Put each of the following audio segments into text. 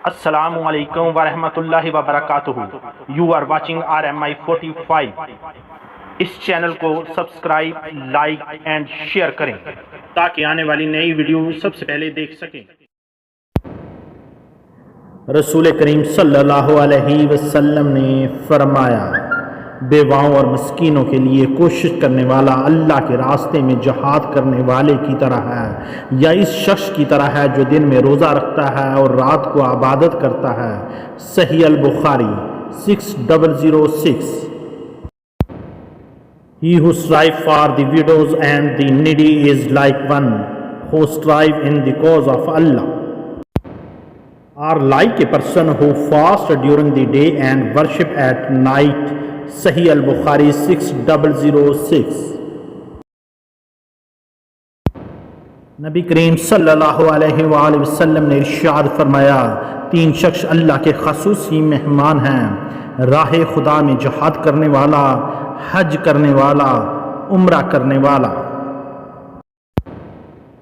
السلام علیکم ورحمۃ اللہ وبرکاتہ. You are watching RMI 45. اس چینل کو سبسکرائب، لائک اینڈ شیئر کریں تاکہ آنے والی نئی ویڈیو سب سے پہلے دیکھ سکیں. رسول کریم صلی اللہ علیہ وسلم نے فرمایا، بیواؤں اور مسکینوں کے لیے کوشش کرنے والا اللہ کے راستے میں جہاد کرنے والے کی طرح ہے، یا اس شخص کی طرح ہے جو دن میں روزہ رکھتا ہے اور رات کو عبادت کرتا ہے. صحیح البخاری 6006. He who strives for the widows and the needy is like one who strives in the cause of Allah, or like a person who fasts during the day and worship at night. صحیح البخاری 6006. نبی کریم صلی اللہ علیہ وآلہ وسلم نے ارشاد فرمایا، 3 شخص اللہ کے خصوصی مہمان ہیں: راہ خدا میں جہاد کرنے والا، حج کرنے والا، عمرہ کرنے والا.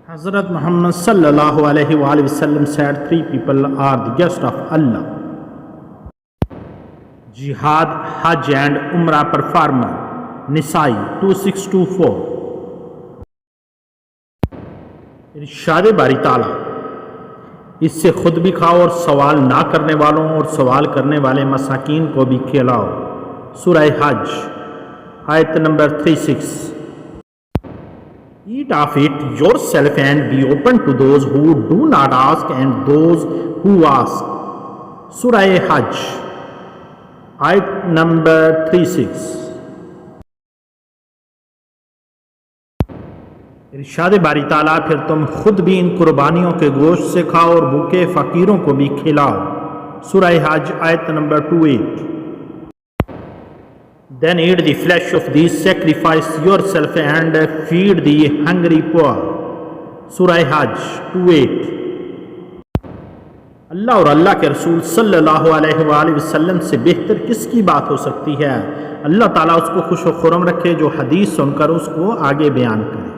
حضرت محمد صلی اللہ علیہ وآلہ وسلم said 3 people are the guests of Allah: جہاد، حج اینڈ عمرہ پرفارمر. نسائی 2624. ارشاد باری تعالیٰ، اس سے خود بھی کھاؤ اور سوال نہ کرنے والوں اور سوال کرنے والے مساکین کو بھی کھلاؤ. سورہ حج آیت number 36. Eat of it yourself and be open to those who do not ask and those who ask. سورہ حج آیت نمبر 36. ارشاد باری تعالیٰ، پھر تم خود بھی ان قربانیوں کے گوشت سے کھاؤ اور بھوکے فقیروں کو بھی کھلاؤ. سورہ حج آیت number 28. Then eat the flesh of these, sacrifice yourself and feed the hungry poor. سورہ حج 28. اللہ اور اللہ کے رسول صلی اللہ علیہ وآلہ وسلم سے بہتر کس کی بات ہو سکتی ہے؟ اللہ تعالیٰ اس کو خوش و خرم رکھے جو حدیث سن کر اس کو آگے بیان کرے.